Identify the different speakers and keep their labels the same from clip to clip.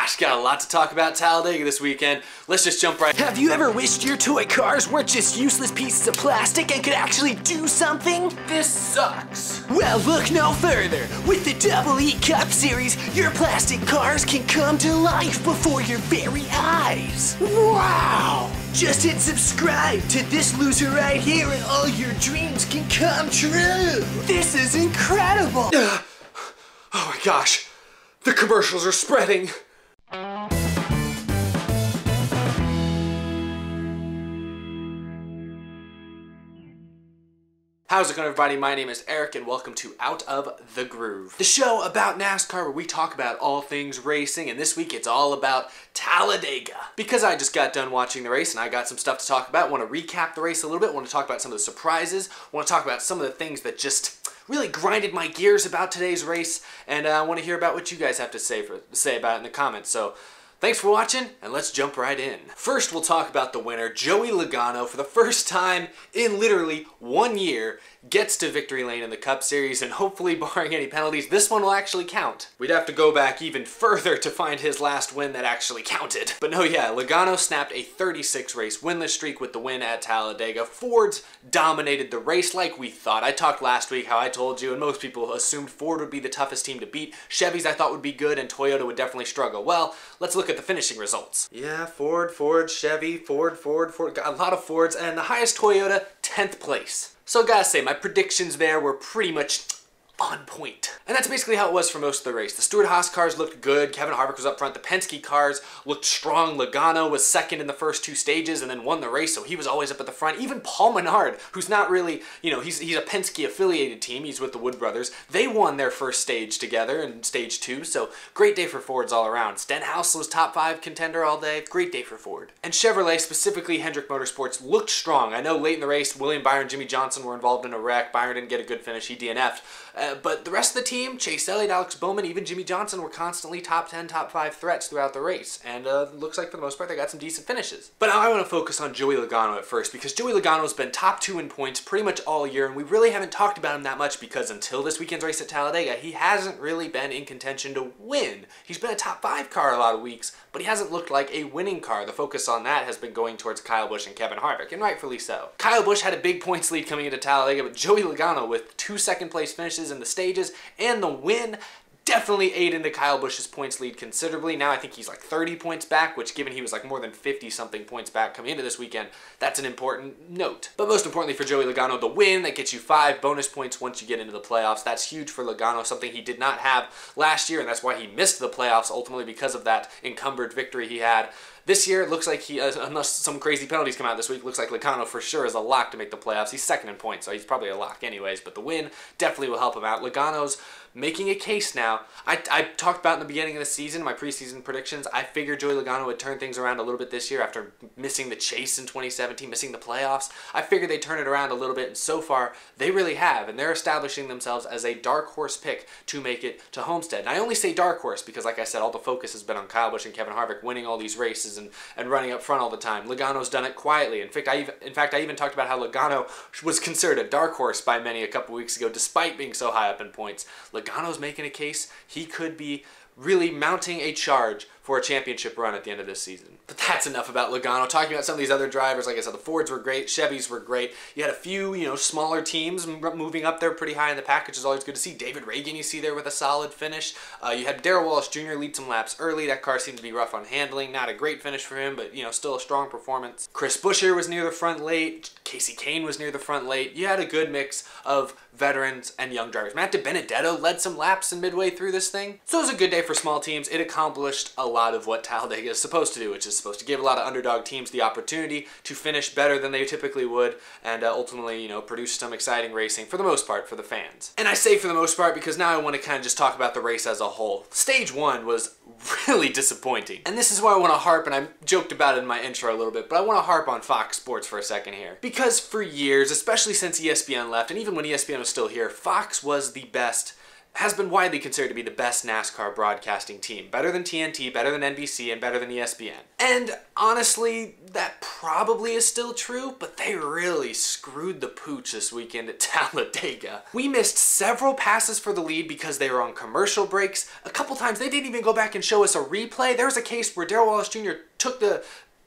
Speaker 1: Gosh, got a lot to talk about Talladega this weekend. Let's just jump right in.
Speaker 2: Have you ever wished your toy cars weren't just useless pieces of plastic and could actually do something?
Speaker 1: This sucks.
Speaker 2: Well, look no further. With the Double E Cup Series, your plastic cars can come to life before your very eyes. Wow! Just hit subscribe to this loser right here and all your dreams can come true. This is incredible.
Speaker 1: Oh my gosh, the commercials are spreading. How's it going, everybody? My name is Eric and welcome to Out of the Groove, the show about NASCAR where we talk about all things racing, and this week it's all about Talladega. Because I just got done watching the race and I got some stuff to talk about, want to recap the race a little bit, want to talk about some of the surprises, want to talk about some of the things that just really grinded my gears about today's race, and I want to hear about what you guys have to say about it in the comments. So thanks for watching, and let's jump right in. First, we'll talk about the winner. Joey Logano, for the first time in literally 1 year, gets to victory lane in the Cup Series, and hopefully, barring any penalties, this one will actually count. We'd have to go back even further to find his last win that actually counted. But no, yeah, Logano snapped a 36-race winless streak with the win at Talladega. Fords dominated the race like we thought. I talked last week how I told you, and most people assumed Ford would be the toughest team to beat. Chevys I thought would be good, and Toyota would definitely struggle. Well, let's look at the finishing results. Yeah, Ford, Chevy, Ford, got a lot of Fords, and the highest Toyota, 10th place. So gotta say, my predictions there were pretty much on point. And that's basically how it was for most of the race. The Stewart-Haas cars looked good, Kevin Harvick was up front, the Penske cars looked strong, Logano was second in the first two stages and then won the race, so he was always up at the front. Even Paul Menard, who's not really, he's a Penske affiliated team, he's with the Wood brothers, they won their first stage together in stage 2, so great day for Fords all around. Stenhouse was top 5 contender all day, great day for Ford. And Chevrolet, specifically Hendrick Motorsports, looked strong. I know late in the race, William Byron, Jimmy Johnson were involved in a wreck. Byron didn't get a good finish, he DNF'd. But the rest of the team, Chase Elliott, Alex Bowman, even Jimmy Johnson, were constantly top 10, top 5 threats throughout the race. And looks like for the most part they got some decent finishes. But now I want to focus on Joey Logano at first, because Joey Logano has been top 2 in points pretty much all year, and we really haven't talked about him that much because until this weekend's race at Talladega, he hasn't really been in contention to win. He's been a top 5 car a lot of weeks, but he hasn't looked like a winning car. The focus on that has been going towards Kyle Busch and Kevin Harvick, and rightfully so. Kyle Busch had a big points lead coming into Talladega, but Joey Logano with 2 second-place finishes in the stages and the win definitely ate into Kyle Busch's points lead considerably. Now I think he's like 30 points back, which given he was like more than 50-something points back coming into this weekend, that's an important note. But most importantly for Joey Logano, the win that gets you 5 bonus points once you get into the playoffs. That's huge for Logano, something he did not have last year, and that's why he missed the playoffs ultimately because of that encumbered victory he had. This year, it looks like he, unless some crazy penalties come out this week, looks like Logano for sure is a lock to make the playoffs. He's second in points, so he's probably a lock anyways, but the win definitely will help him out. Logano's making a case now. I talked about in the beginning of the season, my preseason predictions, I figured Joey Logano would turn things around a little bit this year after missing the chase in 2017, missing the playoffs. I figured they'd turn it around a little bit, and so far, they really have, and they're establishing themselves as a dark horse pick to make it to Homestead. And I only say dark horse because, like I said, all the focus has been on Kyle Busch and Kevin Harvick winning all these races and running up front all the time. Logano's done it quietly. In fact, I even talked about how Logano was considered a dark horse by many a couple weeks ago, despite being so high up in points. Logano's making a case he could be really mounting a charge for a championship run at the end of this season. But that's enough about Logano. Talking about some of these other drivers, like I said, the Fords were great, Chevys were great. You had a few, smaller teams moving up there pretty high in the pack, which is always good to see. David Reagan, you see there with a solid finish. You had Darrell Wallace Jr. lead some laps early. That car seemed to be rough on handling. Not a great finish for him, but, still a strong performance. Chris Buescher was near the front late. Casey Kane was near the front late. You had a good mix of veterans and young drivers. Matt DiBenedetto led some laps in midway through this thing. So it was a good day for small teams. It accomplished a lot of what Talladega is supposed to do, which is supposed to give a lot of underdog teams the opportunity to finish better than they typically would and ultimately, produce some exciting racing for the most part for the fans. And I say for the most part because now I want to kind of just talk about the race as a whole. Stage 1 was really disappointing. And this is why I want to harp, and I joked about it in my intro a little bit, but I want to harp on Fox Sports for a second here. Because for years, especially since ESPN left, and even when ESPN was still here, Fox was the best has been widely considered to be the best NASCAR broadcasting team. Better than TNT, better than NBC, and better than ESPN. And honestly, that probably is still true, but they really screwed the pooch this weekend at Talladega. We missed several passes for the lead because they were on commercial breaks. A couple times they didn't even go back and show us a replay. There was a case where Darrell Wallace Jr. took the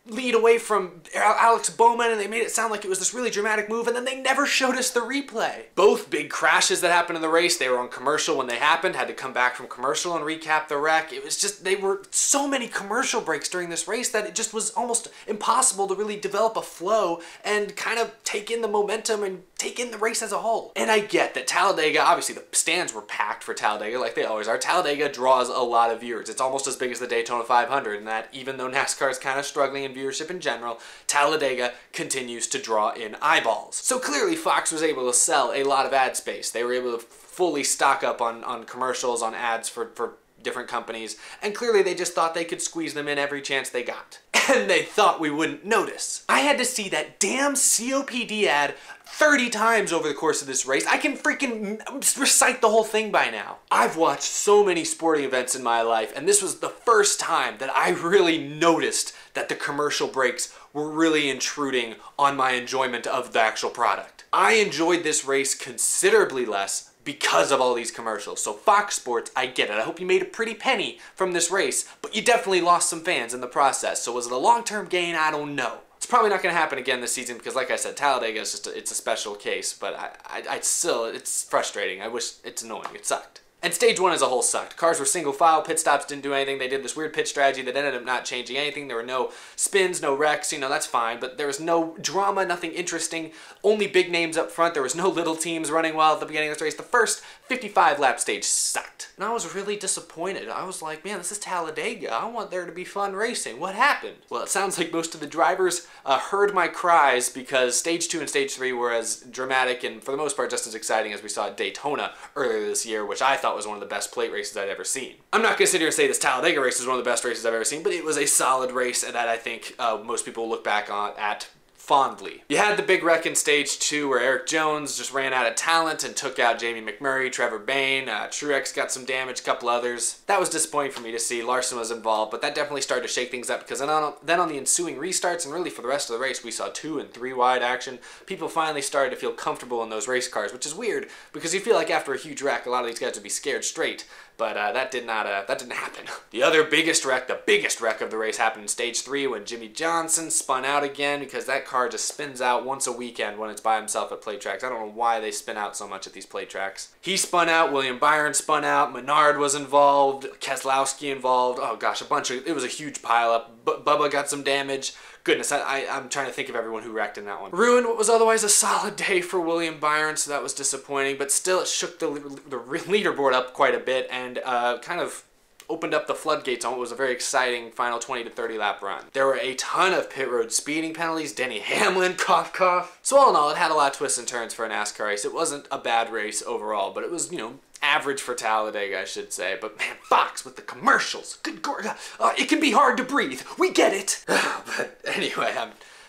Speaker 1: lead away from Alex Bowman and they made it sound like it was this really dramatic move, and then they never showed us the replay. Both big crashes that happened in the race, they were on commercial when they happened, had to come back from commercial and recap the wreck. It was just, they were so many commercial breaks during this race that it just was almost impossible to really develop a flow and kind of take in the momentum and take in the race as a whole. And I get that Talladega, obviously the stands were packed for Talladega like they always are. Talladega draws a lot of viewers. It's almost as big as the Daytona 500, and that even though NASCAR is kind of struggling in viewership in general, Talladega continues to draw in eyeballs. So clearly Fox was able to sell a lot of ad space. They were able to fully stock up on commercials, on ads for different companies, and clearly they just thought they could squeeze them in every chance they got. And they thought we wouldn't notice. I had to see that damn COPD ad 30 times over the course of this race. I can freaking recite the whole thing by now. I've watched so many sporting events in my life, and this was the first time that I really noticed that the commercial breaks were really intruding on my enjoyment of the actual product. I enjoyed this race considerably less because of all these commercials. So Fox Sports, I get it. I hope you made a pretty penny from this race, but you definitely lost some fans in the process. So was it a long-term gain? I don't know. It's probably not going to happen again this season because, like I said, Talladega is just it's a special case, but I still, it's frustrating. I wish, it's annoying. It sucked. And stage one as a whole sucked. Cars were single file, pit stops didn't do anything. They did this weird pit strategy that ended up not changing anything. There were no spins, no wrecks, you know, that's fine. But there was no drama, nothing interesting. Only big names up front. There was no little teams running well at the beginning of this race. The first 55 lap stage sucked. And I was really disappointed. I was like, man, this is Talladega. I want there to be fun racing. What happened? Well, it sounds like most of the drivers heard my cries because stage 2 and stage 3 were as dramatic and for the most part just as exciting as we saw at Daytona earlier this year, which I thought was one of the best plate races I'd ever seen. I'm not going to sit here and say this Talladega race is one of the best races I've ever seen, but it was a solid race and that I think most people look back on at fondly. You had the big wreck in stage 2 where Eric Jones just ran out of talent and took out Jamie McMurray, Trevor Bayne, Truex got some damage, a couple others. That was disappointing for me to see. Larson was involved, but that definitely started to shake things up because then on the ensuing restarts and really for the rest of the race, we saw 2 and 3 wide action. People finally started to feel comfortable in those race cars, which is weird because you feel like after a huge wreck, a lot of these guys would be scared straight. But that didn't happen. The other biggest wreck, the biggest wreck of the race happened in stage 3 when Jimmy Johnson spun out again because that car just spins out once a weekend when it's by himself at plate tracks. I don't know why they spin out so much at these plate tracks. He spun out, William Byron spun out, Menard was involved, Keselowski involved. Oh gosh, it was a huge pileup. Bubba got some damage. Goodness, I'm trying to think of everyone who wrecked in that one. Ruined what was otherwise a solid day for William Byron, so that was disappointing, but still it shook the leaderboard up quite a bit and kind of opened up the floodgates on what was a very exciting final 20 to 30 lap run. There were a ton of pit road speeding penalties, Denny Hamlin, cough cough. So all in all, it had a lot of twists and turns for a NASCAR race. It wasn't a bad race overall, but it was, you know, average for Talladega, I should say. But man, Fox with the commercials, good God, it can be hard to breathe. We get it. But anyway,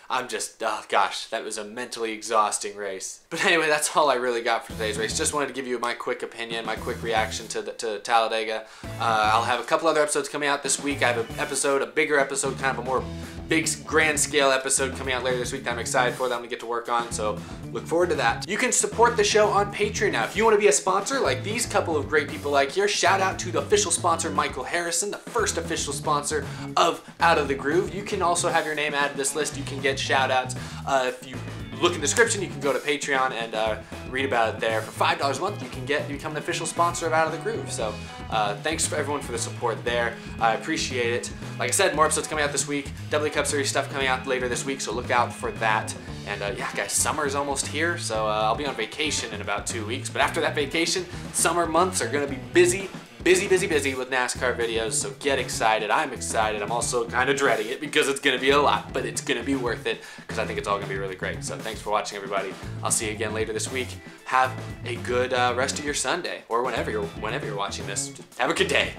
Speaker 1: I'm just, oh gosh, that was a mentally exhausting race. But anyway, that's all I really got for today's race. Just wanted to give you my quick opinion, my quick reaction to Talladega. I'll have a couple other episodes coming out this week. I have an episode, a bigger episode, kind of a more big grand scale episode coming out later this week that I'm excited for, that I'm gonna get to work on, so look forward to that. You can support the show on Patreon now. If you wanna be a sponsor like these couple of great people like here, shout out to the official sponsor, Michael Harrison, the first official sponsor of Out of the Groove. You can also have your name added to this list. You can get shout outs. If you look in the description, you can go to Patreon and read about it there. For $5 a month, you can become an official sponsor of Out of the Groove. So thanks for everyone for the support there. I appreciate it. Like I said, more episodes coming out this week. W Cup Series stuff coming out later this week, so look out for that. And yeah, guys, summer is almost here, so I'll be on vacation in about 2 weeks. But after that vacation, summer months are going to be busy with NASCAR videos, so get excited. I'm excited. I'm also kind of dreading it because it's going to be a lot, but it's going to be worth it because I think it's all going to be really great. So thanks for watching, everybody. I'll see you again later this week. Have a good rest of your Sunday, or whenever you're watching this. Have a good day.